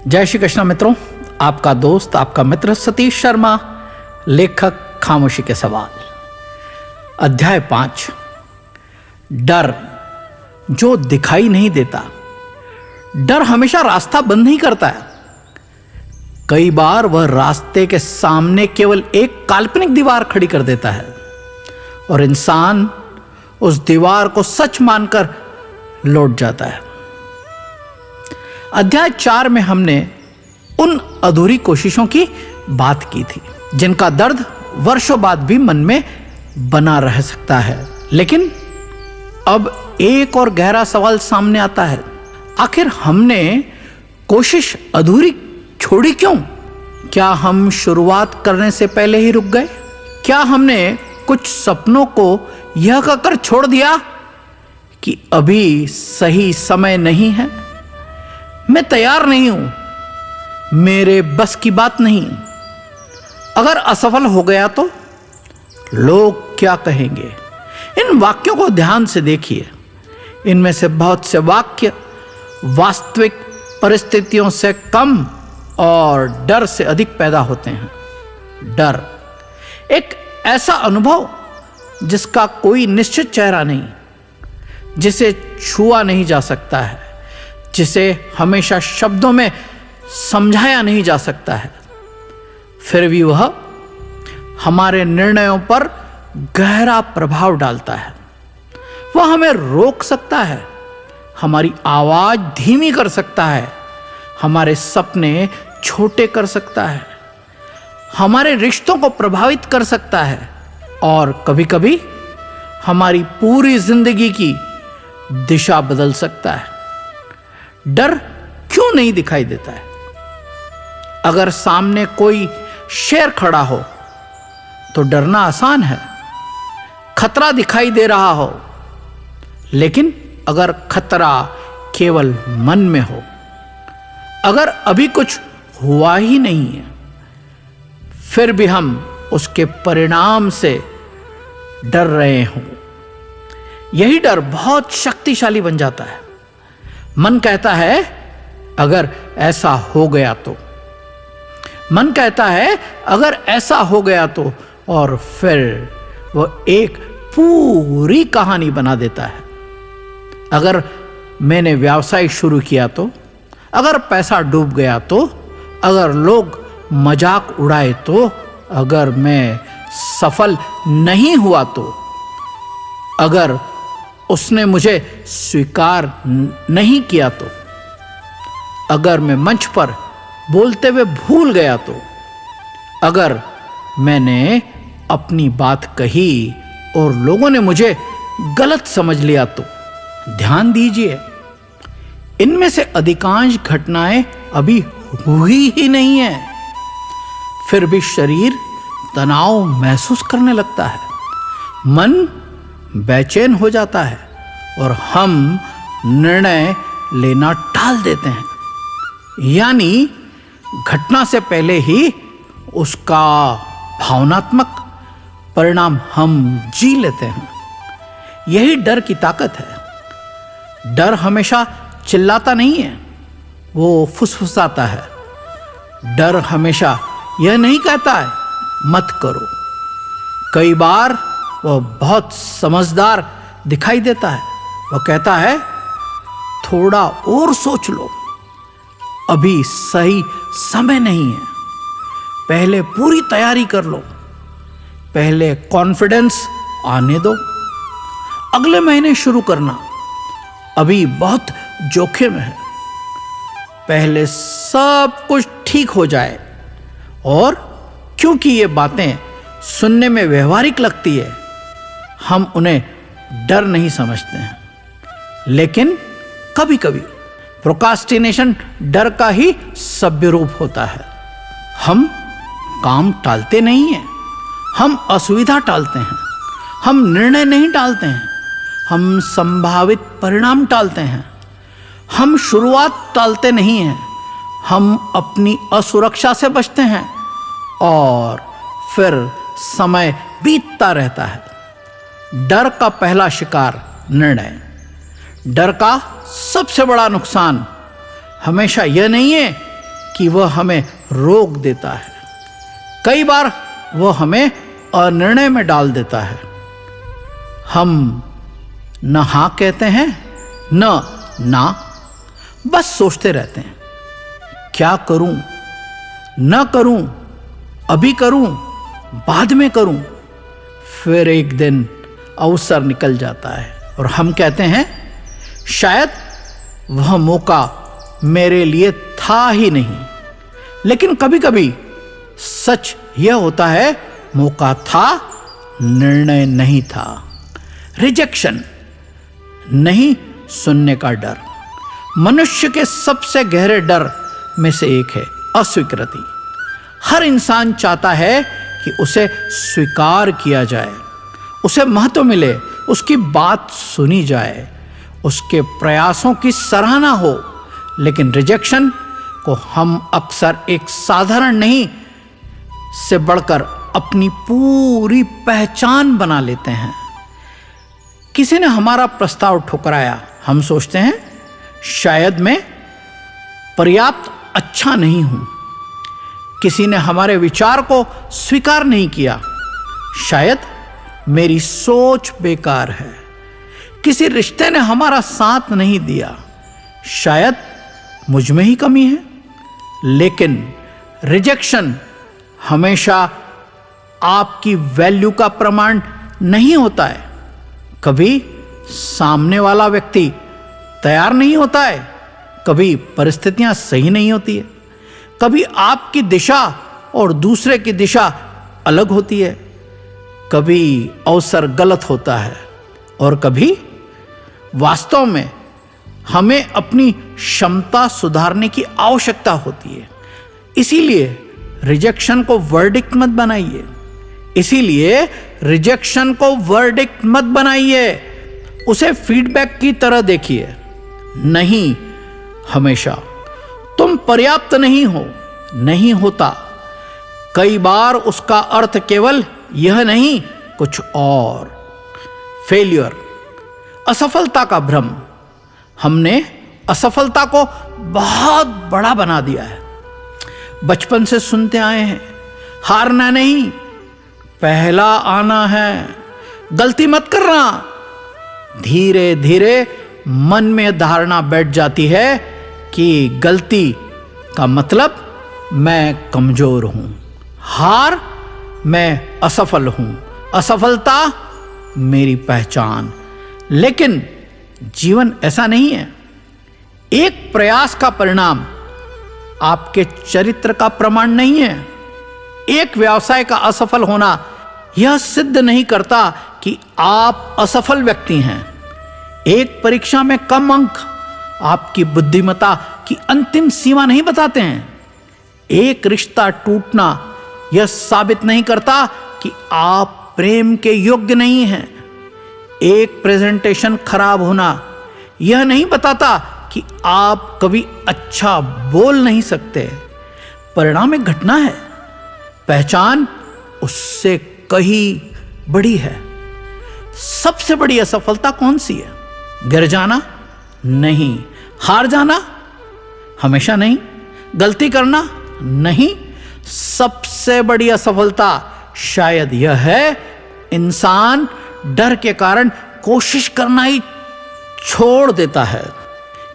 जय श्री कृष्ण मित्रों, आपका दोस्त आपका मित्र सतीश शर्मा, लेखक खामोशी के सवाल। अध्याय 5। डर जो दिखाई नहीं देता। डर हमेशा रास्ता बंद नहीं करता है। कई बार वह रास्ते के सामने केवल एक काल्पनिक दीवार खड़ी कर देता है और इंसान उस दीवार को सच मानकर लौट जाता है। अध्याय 4 में हमने उन अधूरी कोशिशों की बात की थी जिनका दर्द वर्षों बाद भी मन में बना रह सकता है। लेकिन अब एक और गहरा सवाल सामने आता है, आखिर हमने कोशिश अधूरी छोड़ी क्यों? क्या हम शुरुआत करने से पहले ही रुक गए? क्या हमने कुछ सपनों को यह कहकर छोड़ दिया कि अभी सही समय नहीं है, मैं तैयार नहीं हूं, मेरे बस की बात नहीं? अगर असफल हो गया तो लोग क्या कहेंगे? इन वाक्यों को ध्यान से देखिए। इनमें से बहुत से वाक्य वास्तविक परिस्थितियों से कम और डर से अधिक पैदा होते हैं। डर एक ऐसा अनुभव जिसका कोई निश्चित चेहरा नहीं, जिसे छुआ नहीं जा सकता है, जिसे हमेशा शब्दों में समझाया नहीं जा सकता है, फिर भी वह हमारे निर्णयों पर गहरा प्रभाव डालता है। वह हमें रोक सकता है, हमारी आवाज धीमी कर सकता है, हमारे सपने छोटे कर सकता है, हमारे रिश्तों को प्रभावित कर सकता है और कभी-कभी हमारी पूरी जिंदगी की दिशा बदल सकता है। डर क्यों नहीं दिखाई देता है? अगर सामने कोई शेर खड़ा हो तो डरना आसान है, खतरा दिखाई दे रहा हो। लेकिन अगर खतरा केवल मन में हो, अगर अभी कुछ हुआ ही नहीं है, फिर भी हम उसके परिणाम से डर रहे हों, यही डर बहुत शक्तिशाली बन जाता है। मन कहता है अगर ऐसा हो गया तो, मन कहता है अगर ऐसा हो गया तो, और फिर वह एक पूरी कहानी बना देता है। अगर मैंने व्यवसाय शुरू किया तो, अगर पैसा डूब गया तो, अगर लोग मजाक उड़ाए तो, अगर मैं सफल नहीं हुआ तो, अगर उसने मुझे स्वीकार नहीं किया तो, अगर मैं मंच पर बोलते हुए भूल गया तो, अगर मैंने अपनी बात कही और लोगों ने मुझे गलत समझ लिया तो। ध्यान दीजिए, इनमें से अधिकांश घटनाएं अभी हुई ही नहीं है, फिर भी शरीर तनाव महसूस करने लगता है, मन बेचैन हो जाता है और हम निर्णय लेना टाल देते हैं। यानी घटना से पहले ही उसका भावनात्मक परिणाम हम जी लेते हैं। यही डर की ताकत है। डर हमेशा चिल्लाता नहीं है, वो फुसफुसाता है। डर हमेशा यह नहीं कहता है मत करो। कई बार वह बहुत समझदार दिखाई देता है। वह कहता है थोड़ा और सोच लो, अभी सही समय नहीं है, पहले पूरी तैयारी कर लो, पहले कॉन्फिडेंस आने दो, अगले महीने शुरू करना, अभी बहुत जोखिम है, पहले सब कुछ ठीक हो जाए। और क्योंकि ये बातें सुनने में व्यवहारिक लगती है, हम उन्हें डर नहीं समझते हैं। लेकिन कभी कभी प्रोक्रास्टिनेशन डर का ही सभ्य रूप होता है। हम काम टालते नहीं हैं, हम असुविधा टालते हैं, हम निर्णय नहीं टालते हैं, हम संभावित परिणाम टालते हैं, हम शुरुआत टालते नहीं हैं, हम अपनी असुरक्षा से बचते हैं और फिर समय बीतता रहता है। डर का पहला शिकार निर्णय। डर का सबसे बड़ा नुकसान हमेशा यह नहीं है कि वह हमें रोक देता है, कई बार वह हमें अनिर्णय में डाल देता है। हम न हाँ कहते हैं न ना, बस सोचते रहते हैं, क्या करूं, न करूं, अभी करूं, बाद में करूं। फिर एक दिन अवसर निकल जाता है और हम कहते हैं शायद वह मौका मेरे लिए था ही नहीं। लेकिन कभी कभी सच यह होता है, मौका था, निर्णय नहीं था। रिजेक्शन, नहीं सुनने का डर, मनुष्य के सबसे गहरे डर में से एक है अस्वीकृति। हर इंसान चाहता है कि उसे स्वीकार किया जाए, उसे महत्व मिले, उसकी बात सुनी जाए, उसके प्रयासों की सराहना हो। लेकिन रिजेक्शन को हम अक्सर एक साधारण नहीं से बढ़कर अपनी पूरी पहचान बना लेते हैं। किसी ने हमारा प्रस्ताव ठुकराया, हम सोचते हैं शायद मैं पर्याप्त अच्छा नहीं हूं। किसी ने हमारे विचार को स्वीकार नहीं किया, शायद मेरी सोच बेकार है। किसी रिश्ते ने हमारा साथ नहीं दिया, शायद मुझ में ही कमी है। लेकिन रिजेक्शन हमेशा आपकी वैल्यू का प्रमाण नहीं होता है। कभी सामने वाला व्यक्ति तैयार नहीं होता है, कभी परिस्थितियां सही नहीं होती है, कभी आपकी दिशा और दूसरे की दिशा अलग होती है, कभी अवसर गलत होता है और कभी वास्तव में हमें अपनी क्षमता सुधारने की आवश्यकता होती है। इसीलिए रिजेक्शन को वर्डिक्ट मत बनाइए, इसीलिए रिजेक्शन को वर्डिक्ट मत बनाइए, उसे फीडबैक की तरह देखिए। नहीं हमेशा तुम पर्याप्त नहीं हो, नहीं होता। कई बार उसका अर्थ केवल यह नहीं, कुछ और। फेलियर, असफलता का भ्रम। हमने असफलता को बहुत बड़ा बना दिया है। बचपन से सुनते आए हैं, हारना नहीं, पहला आना है, गलती मत करना। धीरे धीरे मन में धारणा बैठ जाती है कि गलती का मतलब मैं कमजोर हूं, हार मैं असफल हूं, असफलता मेरी पहचान। लेकिन जीवन ऐसा नहीं है। एक प्रयास का परिणाम आपके चरित्र का प्रमाण नहीं है। एक व्यवसाय का असफल होना यह सिद्ध नहीं करता कि आप असफल व्यक्ति हैं। एक परीक्षा में कम अंक आपकी बुद्धिमत्ता की अंतिम सीमा नहीं बताते हैं। एक रिश्ता टूटना यह साबित नहीं करता कि आप प्रेम के योग्य नहीं हैं। एक प्रेजेंटेशन खराब होना यह नहीं बताता कि आप कभी अच्छा बोल नहीं सकते। परिणाम एक घटना है, पहचान उससे कहीं बड़ी है। सबसे बड़ी असफलता कौन सी है? गिर जाना? नहीं। हार जाना? हमेशा नहीं। गलती करना? नहीं। सबसे बड़ी असफलता शायद यह है, इंसान डर के कारण कोशिश करना ही छोड़ देता है।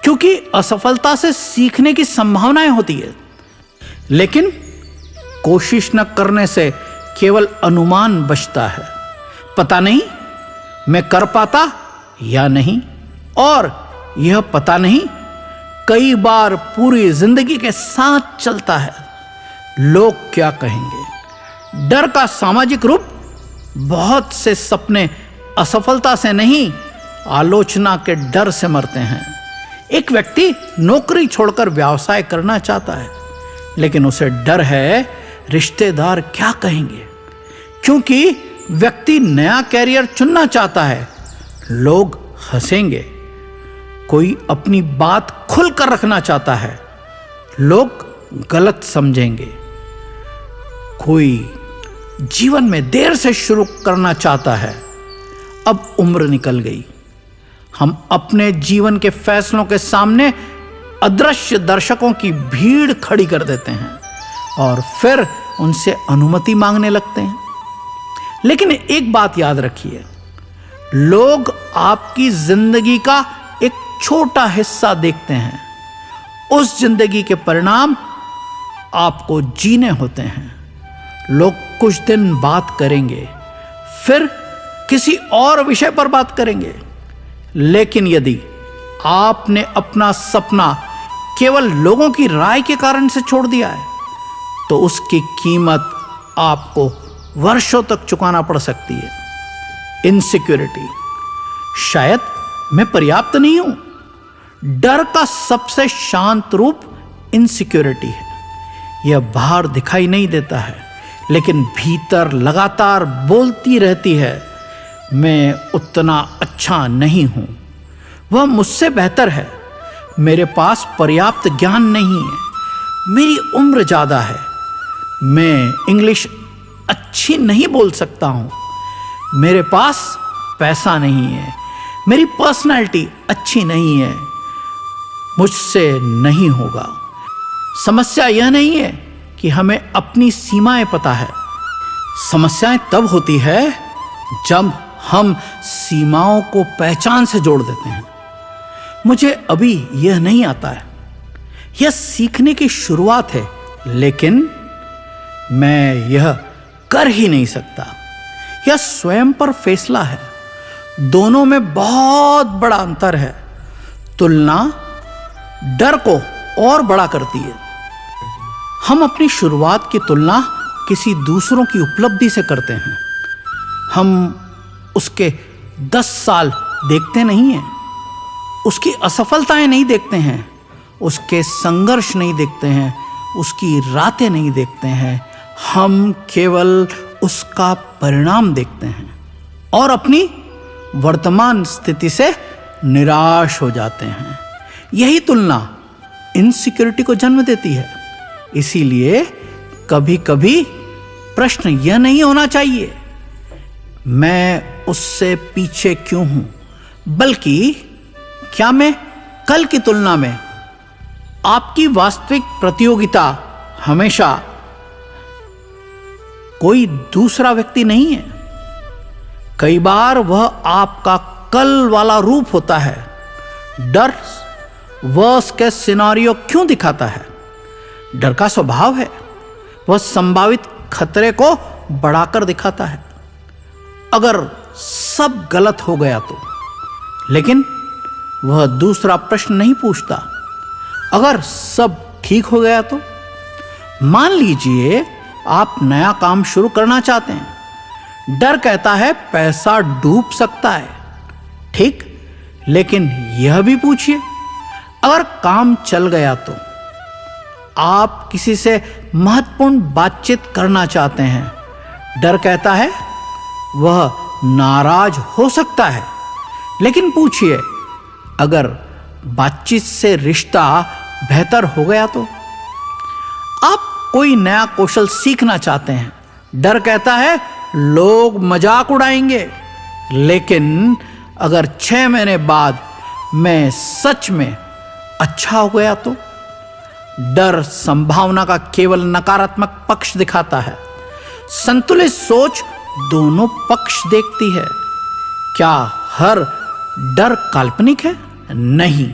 क्योंकि असफलता से सीखने की संभावनाएं होती है, लेकिन कोशिश न करने से केवल अनुमान बचता है। पता नहीं मैं कर पाता या नहीं, और यह पता नहीं कई बार पूरी जिंदगी के साथ चलता है। लोग क्या कहेंगे? डर का सामाजिक रूप। बहुत से सपने असफलता से नहीं, आलोचना के डर से मरते हैं। एक व्यक्ति नौकरी छोड़कर व्यवसाय करना चाहता है, लेकिन उसे डर है रिश्तेदार क्या कहेंगे। क्योंकि व्यक्ति नया कैरियर चुनना चाहता है, लोग हंसेंगे। कोई अपनी बात खुलकर रखना चाहता है, लोग गलत समझेंगे। कोई जीवन में देर से शुरू करना चाहता है, अब उम्र निकल गई। हम अपने जीवन के फैसलों के सामने अदृश्य दर्शकों की भीड़ खड़ी कर देते हैं और फिर उनसे अनुमति मांगने लगते हैं। लेकिन एक बात याद रखिए, लोग आपकी जिंदगी का एक छोटा हिस्सा देखते हैं। उस जिंदगी के परिणाम आपको जीने होते हैं। लोग कुछ दिन बात करेंगे, फिर किसी और विषय पर बात करेंगे। लेकिन यदि आपने अपना सपना केवल लोगों की राय के कारण से छोड़ दिया है, तो उसकी कीमत आपको वर्षों तक चुकाना पड़ सकती है। इनसिक्योरिटी, शायद मैं पर्याप्त नहीं हूं। डर का सबसे शांत रूप इनसिक्योरिटी है। यह बाहर दिखाई नहीं देता है, लेकिन भीतर लगातार बोलती रहती है, मैं उतना अच्छा नहीं हूं, वह मुझसे बेहतर है, मेरे पास पर्याप्त ज्ञान नहीं है, मेरी उम्र ज़्यादा है, मैं इंग्लिश अच्छी नहीं बोल सकता हूं, मेरे पास पैसा नहीं है, मेरी पर्सनालिटी अच्छी नहीं है, मुझसे नहीं होगा। समस्या यह नहीं है कि हमें अपनी सीमाएं पता है। समस्याएं तब होती है जब हम सीमाओं को पहचान से जोड़ देते हैं। मुझे अभी यह नहीं आता है, यह सीखने की शुरुआत है, लेकिन मैं यह कर ही नहीं सकता। यह स्वयं पर फैसला है। दोनों में बहुत बड़ा अंतर है। तुलना डर को और बड़ा करती है। हम अपनी शुरुआत की तुलना किसी दूसरों की उपलब्धि से करते हैं। हम उसके 10 साल देखते नहीं हैं, उसकी असफलताएं नहीं देखते हैं, उसके संघर्ष नहीं देखते हैं, उसकी रातें नहीं देखते हैं। हम केवल उसका परिणाम देखते हैं और अपनी वर्तमान स्थिति से निराश हो जाते हैं। यही तुलना इनसिक्योरिटी को जन्म देती है। इसीलिए कभी कभी प्रश्न यह नहीं होना चाहिए मैं उससे पीछे क्यों हूं, बल्कि क्या मैं कल की तुलना में आपकी वास्तविक प्रतियोगिता हमेशा कोई दूसरा व्यक्ति नहीं है। कई बार वह आपका कल वाला रूप होता है। डर वर्स्ट केस सिनेरियो क्यों दिखाता है? डर का स्वभाव है, वह संभावित खतरे को बढ़ाकर दिखाता है। अगर सब गलत हो गया तो, लेकिन वह दूसरा प्रश्न नहीं पूछता। अगर सब ठीक हो गया तो, मान लीजिए आप नया काम शुरू करना चाहते हैं। डर कहता है पैसा डूब सकता है, ठीक, लेकिन यह भी पूछिए अगर काम चल गया तो। आप किसी से महत्वपूर्ण बातचीत करना चाहते हैं। डर कहता है वह नाराज हो सकता है, लेकिन पूछिए अगर बातचीत से रिश्ता बेहतर हो गया तो। आप कोई नया कौशल सीखना चाहते हैं। डर कहता है लोग मजाक उड़ाएंगे, लेकिन अगर 6 महीने बाद मैं सच में अच्छा हो गया तो। डर संभावना का केवल नकारात्मक पक्ष दिखाता है। संतुलित सोच दोनों पक्ष देखती है। क्या हर डर काल्पनिक है? नहीं,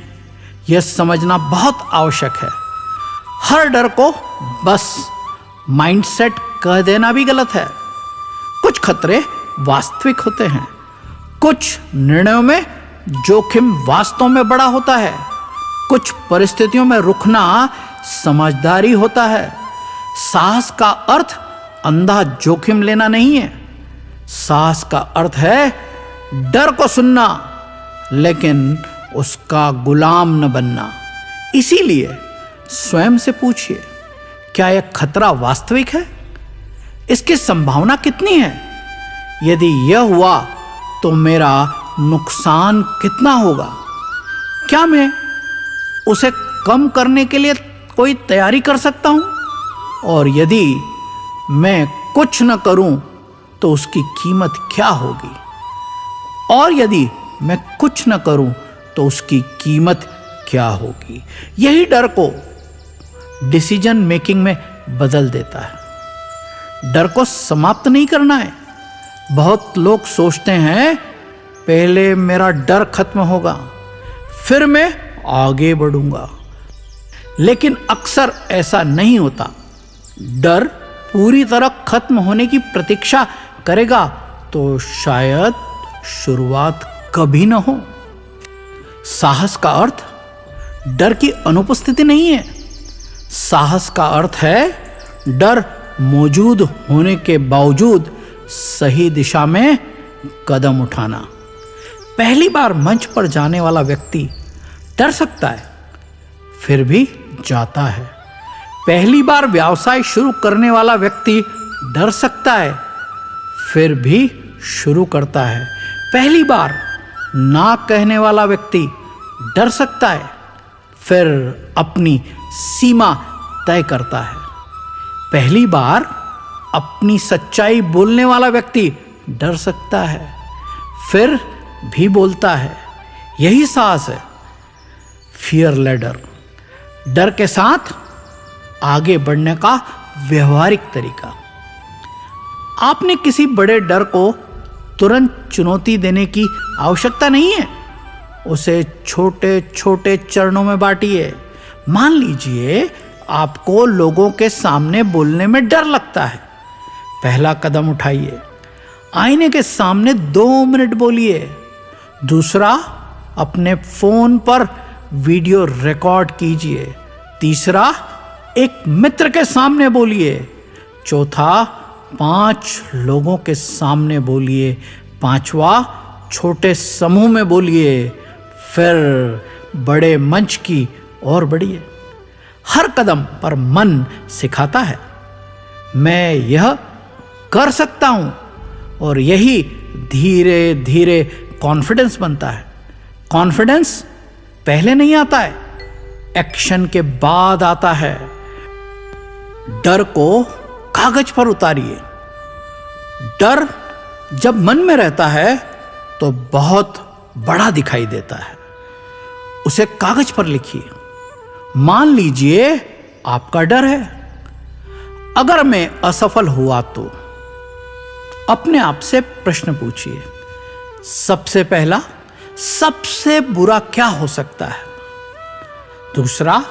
यह समझना बहुत आवश्यक है। हर डर को बस माइंडसेट कह देना भी गलत है। कुछ खतरे वास्तविक होते हैं। कुछ निर्णयों में जोखिम वास्तव में बड़ा होता है। कुछ परिस्थितियों में रुकना समझदारी होता है। साहस का अर्थ अंधा जोखिम लेना नहीं है। साहस का अर्थ है डर को सुनना, लेकिन उसका गुलाम न बनना। इसीलिए स्वयं से पूछिए, क्या यह खतरा वास्तविक है? इसकी संभावना कितनी है? यदि यह हुआ तो मेरा नुकसान कितना होगा? क्या मैं उसे कम करने के लिए कोई तैयारी कर सकता हूं? और यदि मैं कुछ न करूं तो उसकी कीमत क्या होगी? और यदि मैं कुछ न करूं तो उसकी कीमत क्या होगी। यही डर को डिसीजन मेकिंग में बदल देता है। डर को समाप्त नहीं करना है। बहुत लोग सोचते हैं पहले मेरा डर खत्म होगा, फिर मैं आगे बढ़ूंगा, लेकिन अक्सर ऐसा नहीं होता। डर पूरी तरह खत्म होने की प्रतीक्षा करेगा तो शायद शुरुआत कभी न हो। साहस का अर्थ डर की अनुपस्थिति नहीं है। साहस का अर्थ है डर मौजूद होने के बावजूद सही दिशा में कदम उठाना। पहली बार मंच पर जाने वाला व्यक्ति डर सकता है, फिर भी जाता है। पहली बार व्यवसाय शुरू करने वाला व्यक्ति डर सकता है, फिर भी शुरू करता है। पहली बार ना कहने वाला व्यक्ति डर सकता है, फिर अपनी सीमा तय करता है। पहली बार अपनी सच्चाई बोलने वाला व्यक्ति डर सकता है, फिर भी बोलता है। यही साहस है, फियर लैडर। डर के साथ आगे बढ़ने का व्यवहारिक तरीका। आपने किसी बड़े डर को तुरंत चुनौती देने की आवश्यकता नहीं है। उसे छोटे छोटे चरणों में बांटिए। मान लीजिए आपको लोगों के सामने बोलने में डर लगता है। पहला कदम उठाइए, आईने के सामने 2 मिनट बोलिए। दूसरा, अपने फोन पर वीडियो रिकॉर्ड कीजिए। तीसरा, एक मित्र के सामने बोलिए। चौथा, 5 लोगों के सामने बोलिए। 5वां, छोटे समूह में बोलिए। फिर बड़े मंच की ओर बढ़िए। हर कदम पर मन सिखाता है, मैं यह कर सकता हूं, और यही धीरे धीरे कॉन्फिडेंस बनता है। कॉन्फिडेंस पहले नहीं आता है, एक्शन के बाद आता है। डर को कागज पर उतारिए। डर जब मन में रहता है तो बहुत बड़ा दिखाई देता है। उसे कागज पर लिखिए। मान लीजिए आपका डर है, अगर मैं असफल हुआ तो अपने आप से प्रश्न पूछिए। सबसे पहला, सबसे बुरा क्या हो सकता है? दूसरा,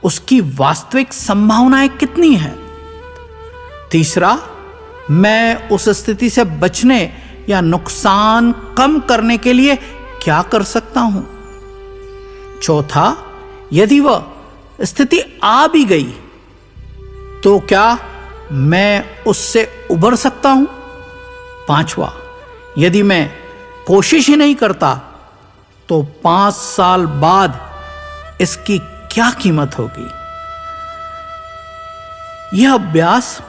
उसकी वास्तविक संभावनाएं कितनी हैं? तीसरा, मैं उस स्थिति से बचने या नुकसान कम करने के लिए क्या कर सकता हूं? चौथा, यदि वह स्थिति आ भी गई तो क्या मैं उससे उबर सकता हूं? 5वां, यदि मैं कोशिश ही नहीं करता तो 5 साल बाद इसकी क्या कीमत होगी? यह अभ्यास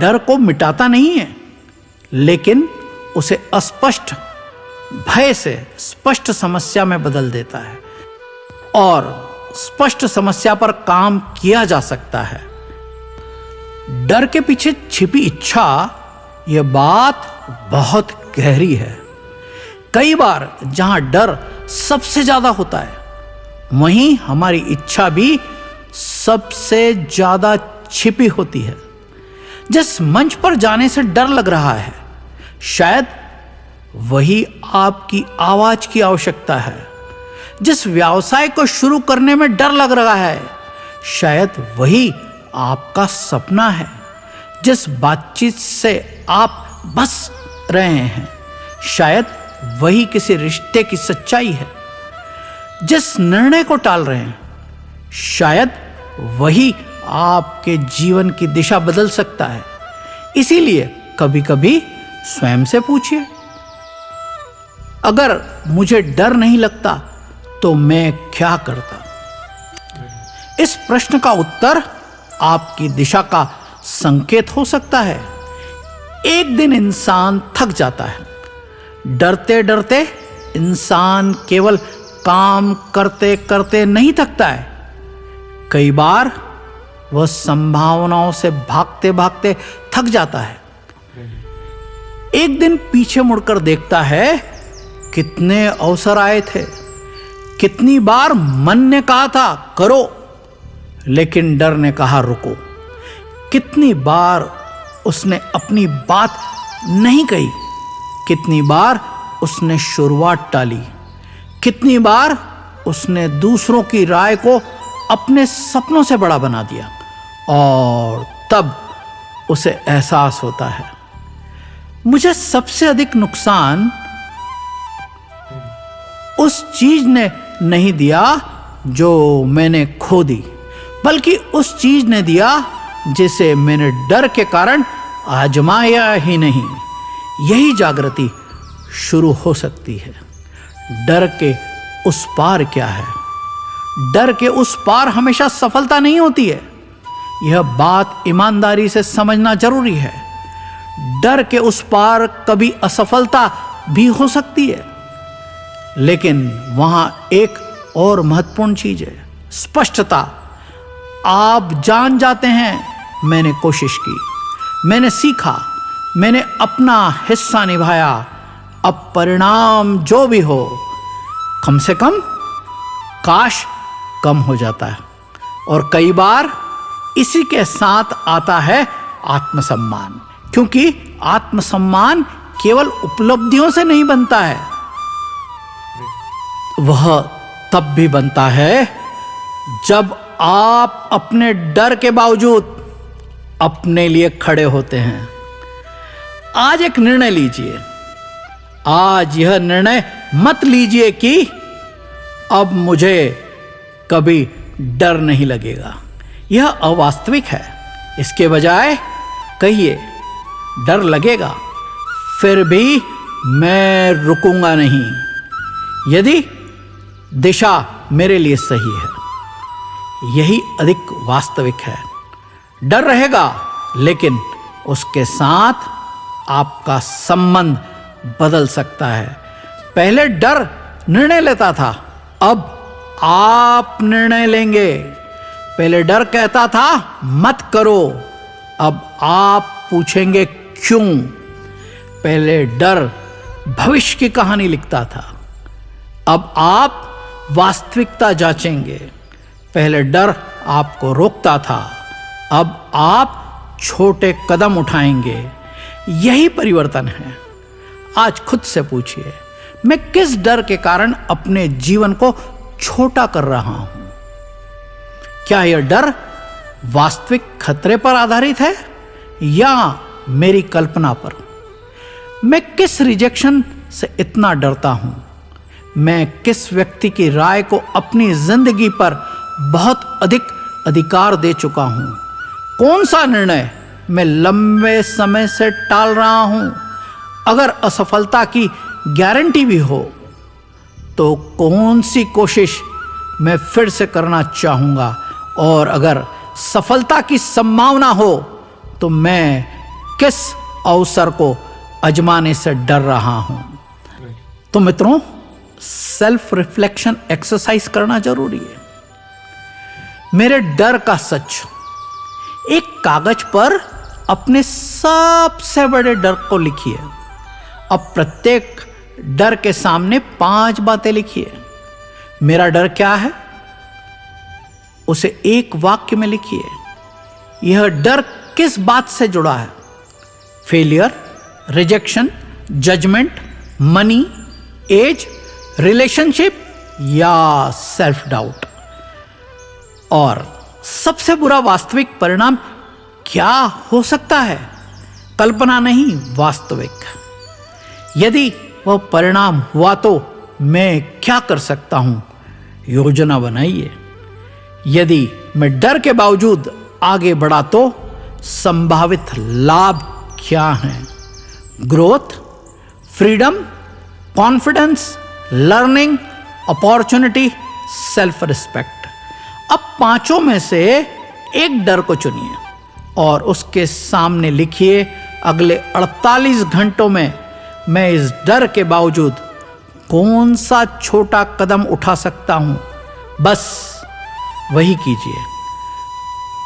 डर को मिटाता नहीं है, लेकिन उसे अस्पष्ट भय से स्पष्ट समस्या में बदल देता है, और स्पष्ट समस्या पर काम किया जा सकता है। डर के पीछे छिपी इच्छा, यह बात बहुत गहरी है। कई बार जहां डर सबसे ज्यादा होता है, वहीं हमारी इच्छा भी सबसे ज्यादा छिपी होती है। जिस मंच पर जाने से डर लग रहा है, शायद वही आपकी आवाज की आवश्यकता है। जिस व्यवसाय को शुरू करने में डर लग रहा है, शायद वही आपका सपना है। जिस बातचीत से आप बस रहे हैं, शायद वही किसी रिश्ते की सच्चाई है। जिस निर्णय को टाल रहे हैं, शायद वही आपके जीवन की दिशा बदल सकता है। इसीलिए कभी कभी स्वयं से पूछिए, अगर मुझे डर नहीं लगता तो मैं क्या करता? इस प्रश्न का उत्तर आपकी दिशा का संकेत हो सकता है। एक दिन इंसान थक जाता है। डरते डरते इंसान केवल काम करते करते नहीं थकता है, कई बार वह संभावनाओं से भागते भागते थक जाता है। एक दिन पीछे मुड़कर देखता है, कितने अवसर आए थे, कितनी बार मन ने कहा था करो, लेकिन डर ने कहा रुको। कितनी बार उसने अपनी बात नहीं कही, कितनी बार उसने शुरुआत टाली, कितनी बार उसने दूसरों की राय को अपने सपनों से बड़ा बना दिया, और तब उसे एहसास होता है मुझे सबसे अधिक नुकसान उस चीज ने नहीं दिया जो मैंने खो दी, बल्कि उस चीज ने दिया जिसे मैंने डर के कारण आजमाया ही नहीं। यही जागृति शुरू हो सकती है। डर के उस पार क्या है? डर के उस पार हमेशा सफलता नहीं होती है। यह बात ईमानदारी से समझना जरूरी है। डर के उस पार कभी असफलता भी हो सकती है, लेकिन वहां एक और महत्वपूर्ण चीज है, स्पष्टता। आप जान जाते हैं मैंने कोशिश की, मैंने सीखा, मैंने अपना हिस्सा निभाया, अब परिणाम जो भी हो कम से कम काश कम हो जाता है। और कई बार इसी के साथ आता है आत्मसम्मान, क्योंकि आत्मसम्मान केवल उपलब्धियों से नहीं बनता है, वह तब भी बनता है जब आप अपने डर के बावजूद अपने लिए खड़े होते हैं। आज एक निर्णय लीजिए। आज यह निर्णय मत लीजिए कि अब मुझे कभी डर नहीं लगेगा, यह अवास्तविक है। इसके बजाय कहिए डर लगेगा, फिर भी मैं रुकूंगा नहीं, यदि दिशा मेरे लिए सही है। यही अधिक वास्तविक है। डर रहेगा, लेकिन उसके साथ आपका संबंध बदल सकता है। पहले डर निर्णय लेता था, अब आप निर्णय लेंगे। पहले डर कहता था मत करो, अब आप पूछेंगे क्यों। पहले डर भविष्य की कहानी लिखता था, अब आप वास्तविकता जांचेंगे। पहले डर आपको रोकता था, अब आप छोटे कदम उठाएंगे। यही परिवर्तन है। आज खुद से पूछिए, मैं किस डर के कारण अपने जीवन को छोटा कर रहा हूं? क्या यह डर वास्तविक खतरे पर आधारित है या मेरी कल्पना पर? मैं किस रिजेक्शन से इतना डरता हूं? मैं किस व्यक्ति की राय को अपनी जिंदगी पर बहुत अधिक अधिकार दे चुका हूं? कौन सा निर्णय मैं लंबे समय से टाल रहा हूं? अगर असफलता की गारंटी भी हो, तो कौन सी कोशिश मैं फिर से करना चाहूंगा? और अगर सफलता की संभावना हो, तो मैं किस अवसर को आजमाने से डर रहा हूं? तो मित्रों, सेल्फ रिफ्लेक्शन एक्सरसाइज करना जरूरी है। मेरे डर का सच एक कागज पर अपने सबसे बड़े डर को लिखिए। अब प्रत्येक डर के सामने 5 बातें लिखिए। मेरा डर क्या है, उसे एक वाक्य में लिखिए। यह डर किस बात से जुड़ा है? Failure, rejection, judgement, money, age, relationship या सेल्फ डाउट? और सबसे बुरा वास्तविक परिणाम क्या हो सकता है? कल्पना नहीं, वास्तविक। यदि वह परिणाम हुआ तो मैं क्या कर सकता हूं? योजना बनाइए। यदि मैं डर के बावजूद आगे बढ़ा तो संभावित लाभ क्या हैं? Growth, freedom, confidence, learning, opportunity, self respect. अब 5 में से एक डर को चुनिए और उसके सामने लिखिए, अगले 48 घंटों में मैं इस डर के बावजूद कौन सा छोटा कदम उठा सकता हूं? बस वही कीजिए।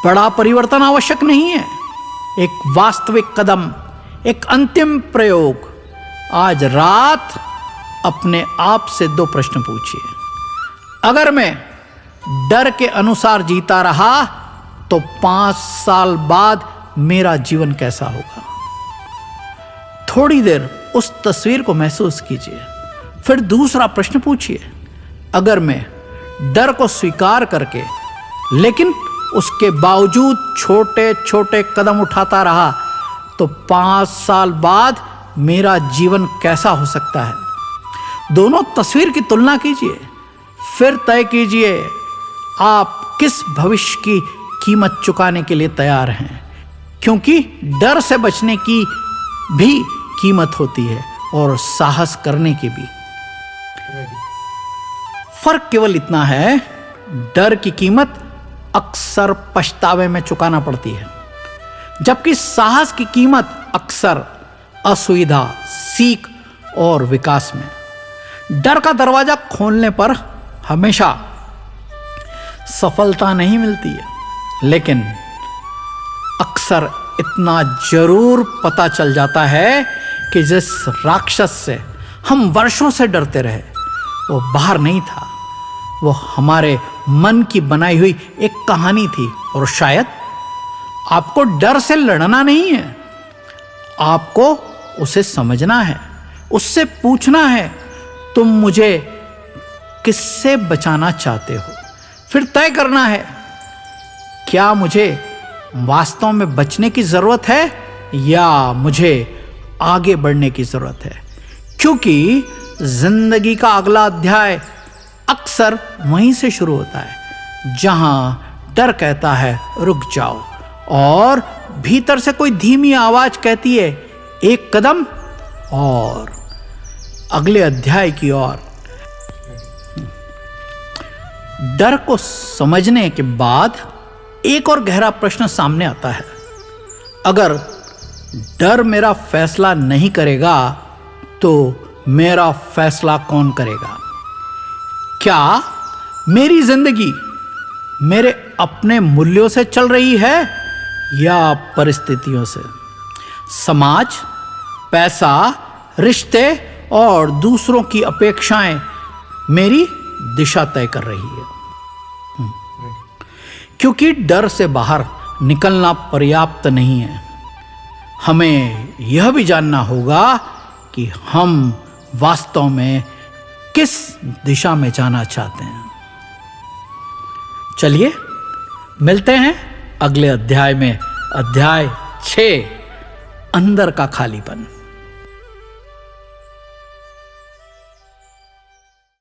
बड़ा परिवर्तन आवश्यक नहीं है, एक वास्तविक कदम, एक अंतिम प्रयोग। आज रात अपने आप से 2 प्रश्न पूछिए। अगर मैं डर के अनुसार जीता रहा तो 5 साल बाद मेरा जीवन कैसा होगा? थोड़ी देर उस तस्वीर को महसूस कीजिए, फिर दूसरा प्रश्न पूछिए। अगर मैं डर को स्वीकार करके लेकिन उसके बावजूद छोटे छोटे कदम उठाता रहा तो 5 साल बाद मेरा जीवन कैसा हो सकता है? दोनों तस्वीर की तुलना कीजिए, फिर तय कीजिए आप किस भविष्य की कीमत चुकाने के लिए तैयार हैं, क्योंकि डर से बचने की भी कीमत होती है और साहस करने की भी। फर्क केवल इतना है, डर की कीमत अक्सर पछतावे में चुकाना पड़ती है, जबकि साहस की कीमत अक्सर असुविधा, सीख और विकास में। डर का दरवाजा खोलने पर हमेशा सफलता नहीं मिलती है, लेकिन अक्सर इतना जरूर पता चल जाता है कि जिस राक्षस से हम वर्षों से डरते रहे वो बाहर नहीं था, वो हमारे मन की बनाई हुई एक कहानी थी। और शायद आपको डर से लड़ना नहीं है, आपको उसे समझना है, उससे पूछना है तुम मुझे किससे बचाना चाहते हो। फिर तय करना है क्या मुझे वास्तव में बचने की जरूरत है या मुझे आगे बढ़ने की जरूरत है, क्योंकि जिंदगी का अगला अध्याय अक्सर वहीं से शुरू होता है जहां डर कहता है रुक जाओ, और भीतर से कोई धीमी आवाज कहती है एक कदम और, अगले अध्याय की ओर। डर को समझने के बाद एक और गहरा प्रश्न सामने आता है, अगर डर मेरा फैसला नहीं करेगा तो मेरा फैसला कौन करेगा? क्या मेरी जिंदगी मेरे अपने मूल्यों से चल रही है या परिस्थितियों से? समाज, पैसा, रिश्ते और दूसरों की अपेक्षाएं मेरी दिशा तय कर रही है। क्योंकि डर से बाहर निकलना पर्याप्त नहीं है, हमें यह भी जानना होगा कि हम वास्तव में किस दिशा में जाना चाहते हैं। चलिए मिलते हैं अगले अध्याय में, अध्याय 6, अंदर का खालीपन।